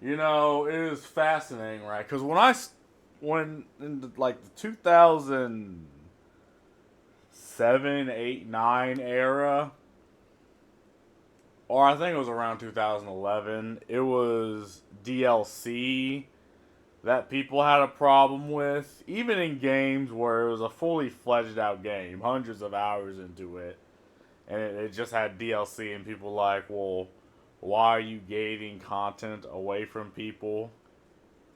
It is fascinating, right? Because when in the 2007, 8, 9 era, or I think it was around 2011, it was DLC that people had a problem with, even in games where it was a fully fledged out game, hundreds of hours into it, and it just had DLC, and people like, well, why are you gating content away from people?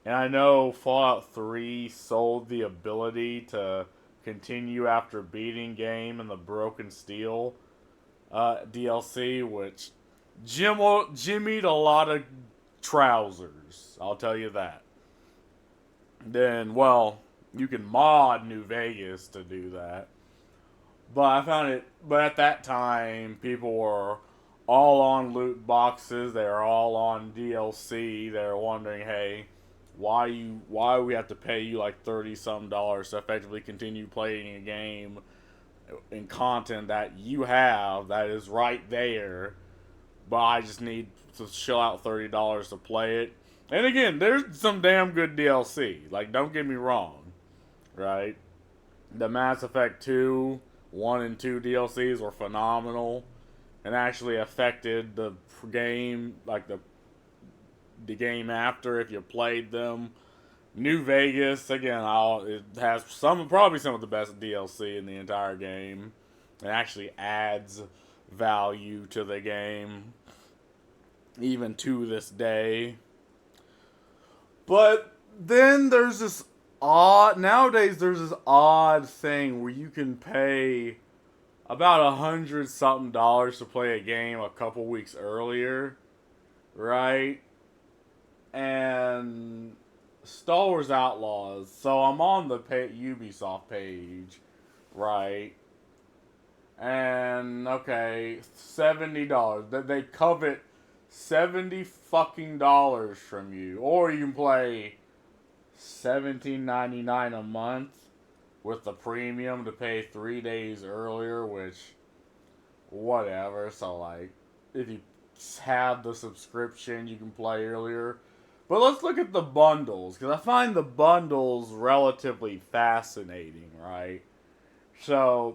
And I know Fallout 3 sold the ability to continue after beating game and the Broken Steel DLC, which jimmied a lot of trousers. I'll tell you that. Then, well, you can mod New Vegas to do that. But I found it. But at that time, people were all on loot boxes. They were all on DLC. They were wondering, hey, why we have to pay you like 30 some dollars to effectively continue playing a game and content that you have that is right there, but I just need to shell out $30 to play it. And again, there's some damn good DLC. Like, don't get me wrong, right? The Mass Effect 2, 1 and 2 DLCs were phenomenal and actually affected the game, like the game after if you played them. New Vegas, again, it has probably some of the best DLC in the entire game. It actually adds value to the game, even to this day. But then there's this odd thing where you can pay about 100 something dollars to play a game a couple weeks earlier, right? And Star Wars Outlaws. So I'm on the Ubisoft page, right? And okay, $70. They covet $70 from you, or you can play 17.99 a month with the premium to pay 3 days earlier, which whatever. So like, if you have the subscription, you can play earlier. But let's look at the bundles, because I find the bundles relatively fascinating, right? So,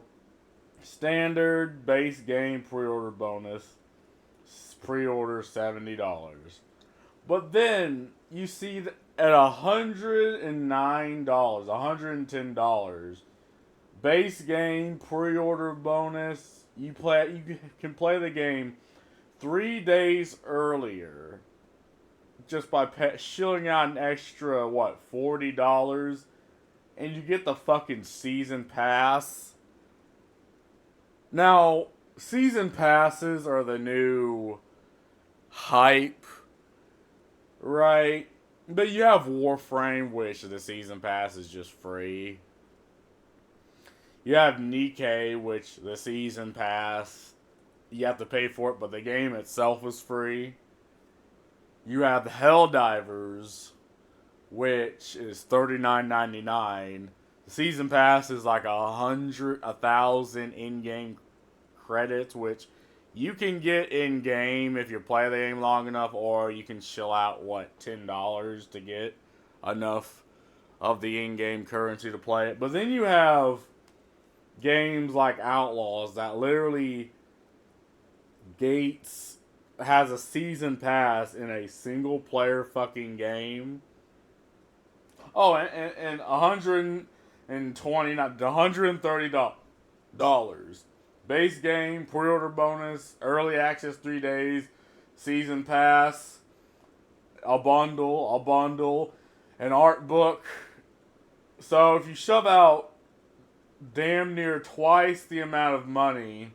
standard base game pre-order bonus, pre-order $70. But then you see that at $109, $110, base game pre-order bonus, you can play the game 3 days earlier just by shilling out an extra what $40, and you get the fucking season pass. Now, season passes are the new hype, right? But you have Warframe, which the season pass is just free. You have Nikkei, which the season pass you have to pay for it, but the game itself is free. You have Helldivers, which is $39.99. The season pass is like 1,000 in-game credits, which you can get in game if you play the game long enough, or you can shill out $10 to get enough of the in-game currency to play it. But then you have games like Outlaws that literally Gates has a season pass in a single player fucking game. Oh, and 120, not $130. Base game, pre-order bonus, early access 3 days, season pass, a bundle, an art book. So if you shove out damn near twice the amount of money,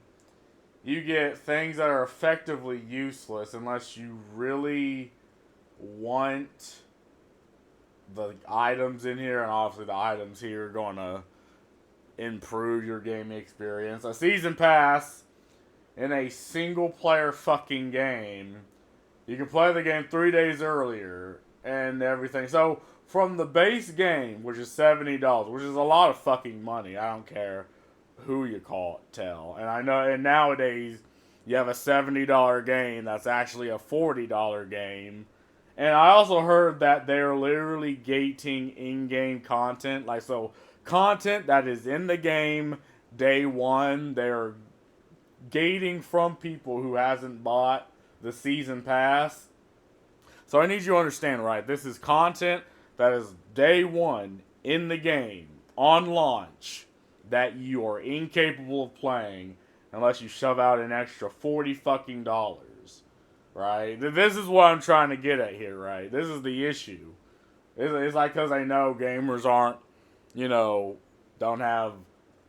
you get things that are effectively useless unless you really want the items in here, and obviously the items here are going to improve your gaming experience. A season pass in a single player fucking game, you can play the game 3 days earlier and everything. So from the base game, which is $70, which is a lot of fucking money, I don't care who you tell. And I know, and nowadays you have a $70 game that's actually a $40 game, And I also heard that they're literally gating in-game content. Like, so content that is in the game day one, they're gating from people who hasn't bought the season pass. So I need you to understand, right? This is content that is day one in the game on launch that you are incapable of playing unless you shove out an extra 40 fucking dollars. Right? This is what I'm trying to get at here, right? This is the issue. It's like because I know gamers aren't, you know, don't have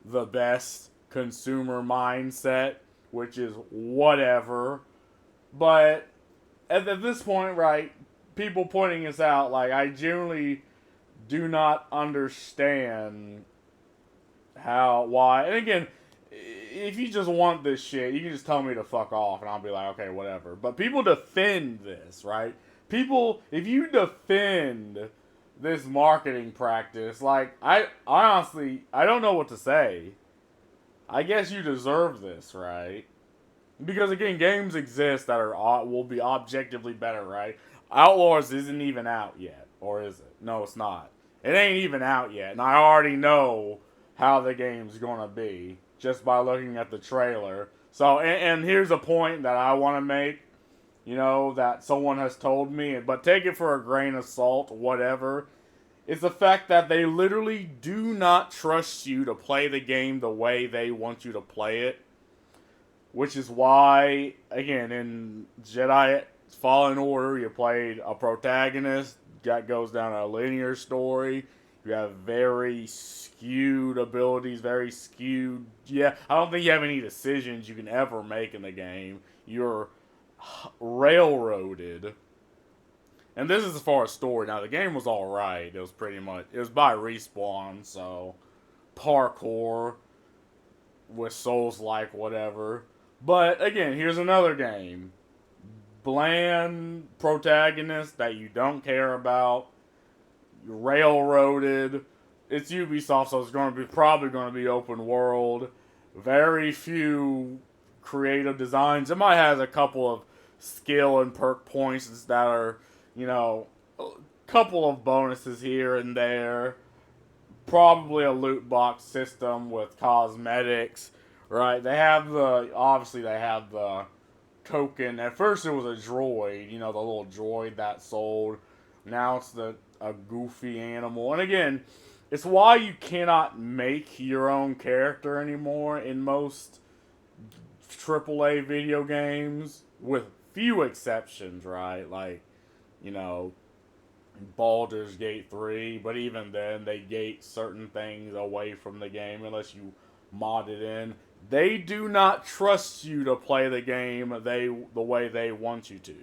the best consumer mindset, which is whatever. But at this point, right, people pointing this out, like, I genuinely do not understand why. And again, if you just want this shit, you can just tell me to fuck off, and I'll be like, okay, whatever. But people defend this, right? People, if you defend this marketing practice, like, I honestly, I don't know what to say. I guess you deserve this, right? Because again, games exist that are will be objectively better, right? Outlaws isn't even out yet, or is it? No, it's not. It ain't even out yet, and I already know how the game's gonna be just by looking at the trailer. So, and here's a point that I want to make. You know, that someone has told me, but take it for a grain of salt, whatever. It's the fact that they literally do not trust you to play the game the way they want you to play it. Which is why, again, in Jedi Fallen Order, you played a protagonist that goes down a linear story. You have very skewed abilities, very skewed. Yeah, I don't think you have any decisions you can ever make in the game. You're railroaded. And this is as far as story. Now, the game was alright. It was pretty much. It was by Respawn, so. Parkour. With Souls like, whatever. But again, here's another game. Bland protagonist that you don't care about. Railroaded. It's Ubisoft, so it's going to be probably going to be open world. Very few creative designs. It might have a couple of skill and perk points that are, you know, a couple of bonuses here and there. Probably a loot box system with cosmetics, right? Obviously they have the token. At first it was a droid, you know, the little droid that sold. Now it's a goofy animal. And again, it's why you cannot make your own character anymore in most AAA video games, with few exceptions, right? Like, you know, Baldur's Gate 3, but even then, they gate certain things away from the game unless you mod it in. They do not trust you to play the game the way they want you to.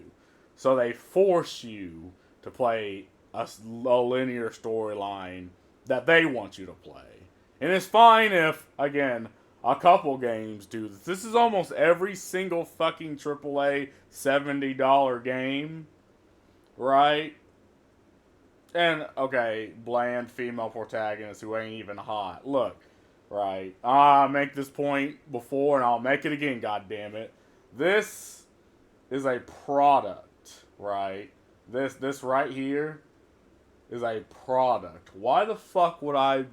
So they force you to play a linear storyline that they want you to play. And it's fine if, again, a couple games do this. This is almost every single fucking AAA $70 game, right? And, okay, bland female protagonist who ain't even hot. Look, right, I make this point before and I'll make it again, goddammit. This is a product, right? This right here is a product. Why the fuck would I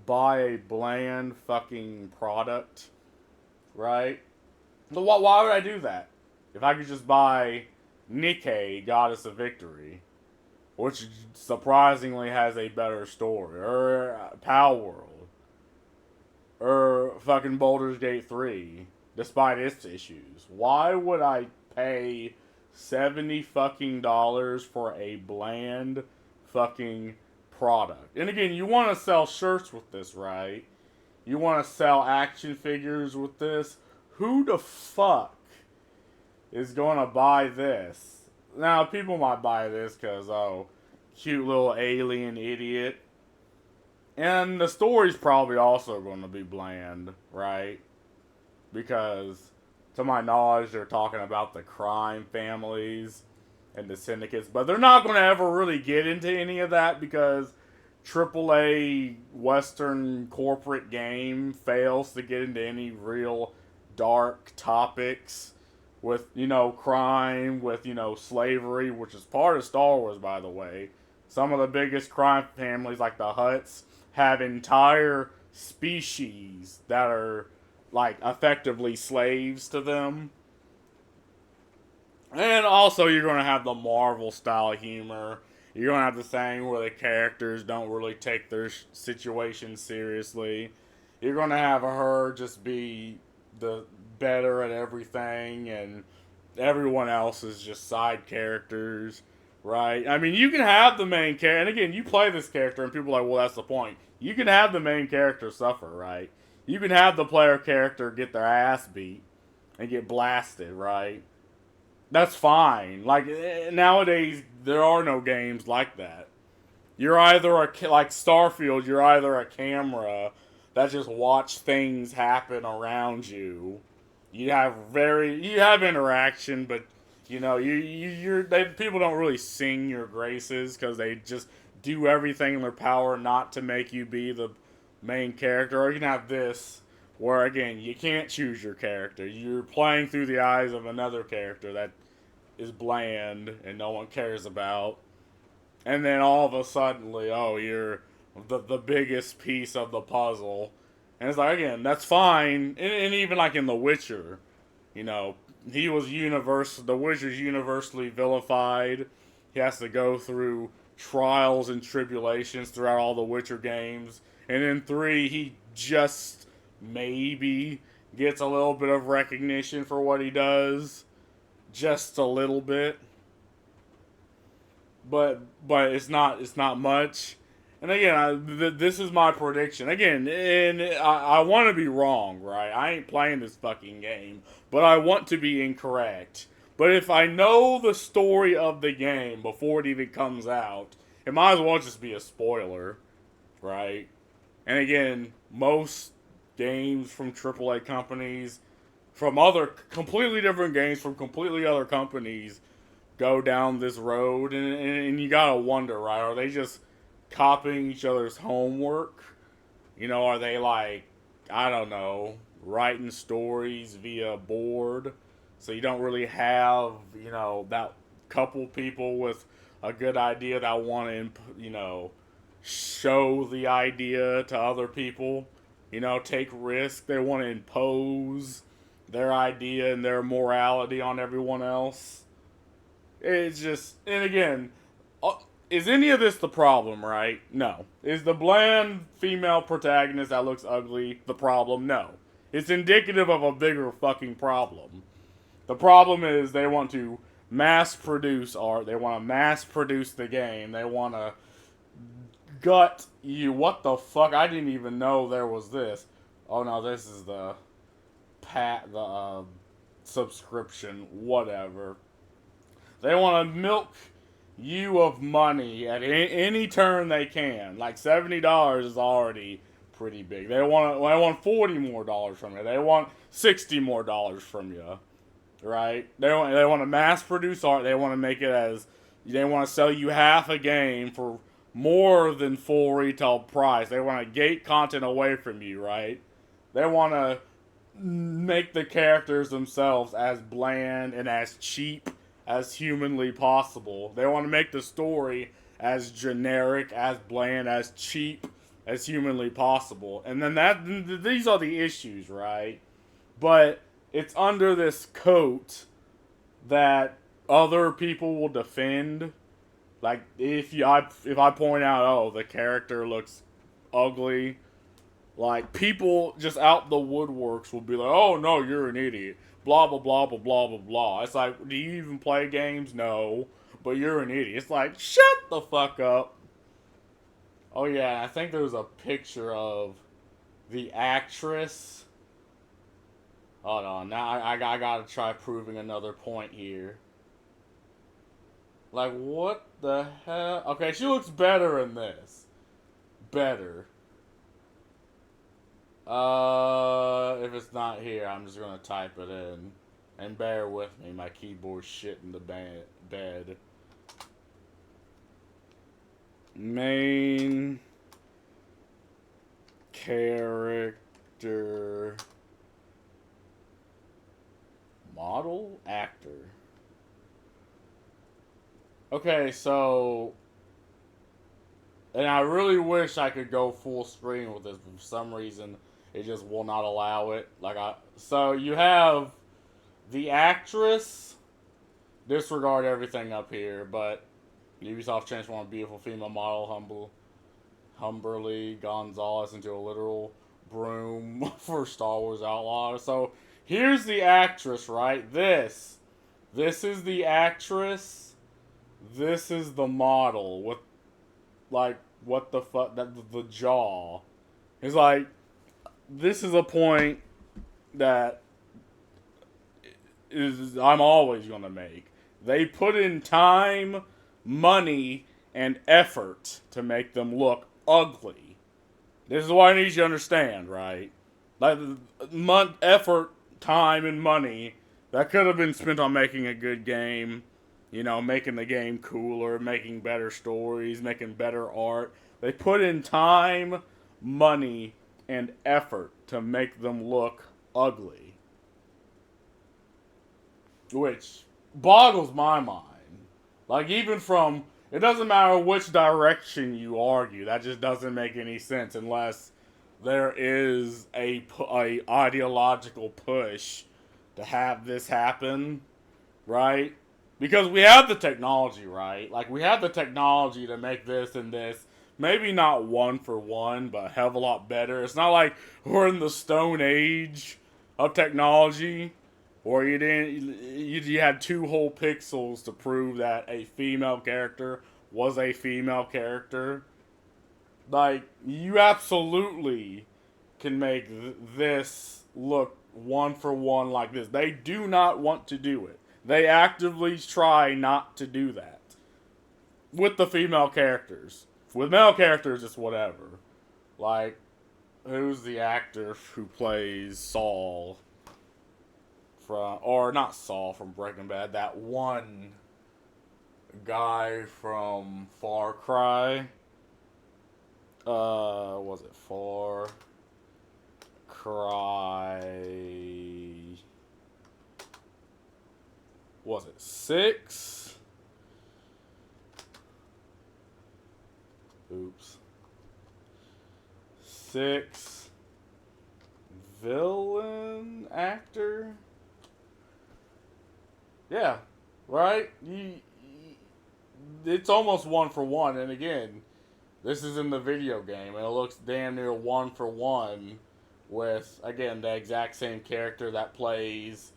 buy a bland fucking product, right? Why would I do that? If I could just buy Nikke, Goddess of Victory, which surprisingly has a better story, or Pal World, or fucking Baldur's Gate 3, despite its issues. Why would I pay $70 fucking dollars for a bland fucking product? And again, you want to sell shirts with this, right? You want to sell action figures with this? Who the fuck is going to buy this? Now, people might buy this because, oh, cute little alien idiot. And the story's probably also going to be bland, right? Because, to my knowledge, they're talking about the crime families and the syndicates. But they're not going to ever really get into any of that because AAA Western corporate game fails to get into any real dark topics with, crime, with, slavery, which is part of Star Wars, by the way. Some of the biggest crime families, like the Hutts, have entire species that are, like, effectively slaves to them. And also, you're going to have the Marvel style humor. You're going to have the thing where the characters don't really take their situation seriously. You're going to have her just be the better at everything, and everyone else is just side characters, right? I mean, you can have the main character, and again, you play this character, and people are like, well, that's the point. You can have the main character suffer, right? You can have the player character get their ass beat and get blasted, right? That's fine. Like, nowadays, there are no games like that. You're either like Starfield, you're either a camera that just watch things happen around you. You have interaction, but people don't really sing your graces because they just do everything in their power not to make you be the main character. Or you can have this, where again you can't choose your character. You're playing through the eyes of another character that is bland and no one cares about, and then all of a sudden, oh, you're the biggest piece of the puzzle. And it's like, again, that's fine. And even like in The Witcher, you know, the Witcher's universally vilified. He has to go through trials and tribulations throughout all the Witcher games. And in 3, he just maybe gets a little bit of recognition for what he does. Just a little bit. But it's not much. And again, this is my prediction. Again, and I want to be wrong, right? I ain't playing this fucking game, but I want to be incorrect. But if I know the story of the game before it even comes out, it might as well just be a spoiler, right? And again, most games from AAA companies, from other completely different games from completely other companies, go down this road, and you gotta wonder, right? Are they just copying each other's homework? Are they like, I don't know, writing stories via board? So you don't really have, that couple people with a good idea that want to, show the idea to other people, take risk. They want to impose their idea and their morality on everyone else. It's just, and again, is any of this the problem, right? No. Is the bland female protagonist that looks ugly the problem? No. It's indicative of a bigger fucking problem. The problem is they want to mass produce art, they want to mass produce the game, they want to gut you. What the fuck? I didn't even know there was this. Oh no, this is the subscription, whatever. They want to milk you of money at any turn they can. Like $70 is already pretty big. They want $40 more from you. They want $60 more from you, right? They want to mass produce art. They want to make it they want to sell you half a game for more than full retail price. They want to gate content away from you, right? They want to make the characters themselves as bland and as cheap as humanly possible. They want to make the story as generic, as bland, as cheap as humanly possible. And then these are the issues, right? But it's under this coat that other people will defend. Like if I point out, oh, the character looks ugly, like people just out the woodworks will be like, oh no, you're an idiot. Blah blah blah blah blah blah blah. It's like, do you even play games? No, but you're an idiot. It's like, shut the fuck up. Oh yeah, I think there was a picture of the actress. Hold on, now I gotta try proving another point here. Like, what the hell? Okay, she looks better in this. Better. If it's not here, I'm just gonna type it in. And bear with me, my keyboard's shit in the bed. Main character Model actor. Okay, so, and I really wish I could go full screen with this, but for some reason it just will not allow it. So you have the actress. Disregard everything up here, but Ubisoft transformed a beautiful female model, Humberly Gonzalez, into a literal broom for Star Wars Outlaws. So here's the actress, right? This is the actress. This is the model with, like, what the fuck, that the jaw. It's like, this is a point that is I'm always gonna make. They put in time, money, and effort to make them look ugly. This is what I need you to understand, right? Like, effort, time, and money that could have been spent on making a good game, making the game cooler, making better stories, making better art. They put in time, money, and effort to make them look ugly. Which boggles my mind. Like, even from, it doesn't matter which direction you argue, that just doesn't make any sense unless there is a ideological push to have this happen, right? Because we have the technology, right? Like, we have the technology to make this and this, maybe not one for one, but a hell of a lot better. It's not like we're in the Stone Age of technology, or you had 2 whole pixels to prove that a female character was a female character. Like, you absolutely can make this look one for one like this. They do not want to do it. They actively try not to do that with the female characters. With male characters, it's whatever. Like, who's the actor who plays Saul? Or not Saul from Breaking Bad, that one guy from Far Cry. Was it Far Cry? Was it 6? Oops. 6 villain actor? Yeah, right? It's almost one for one, and again, this is in the video game, and it looks damn near one for one with, again, the exact same character that plays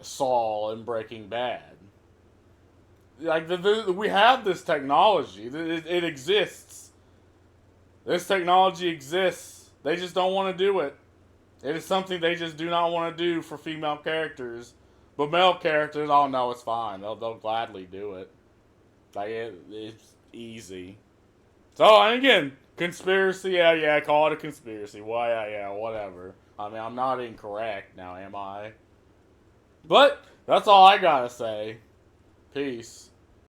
Saul in Breaking Bad. Like, we have this technology. It exists. This technology exists. They just don't want to do it. It is something they just do not want to do for female characters. But male characters, oh no, it's fine. They'll gladly do it. Like, it's easy. So, and again, conspiracy, yeah, call it a conspiracy. Why, yeah, whatever. I mean, I'm not incorrect now, am I? But, that's all I gotta say. Peace.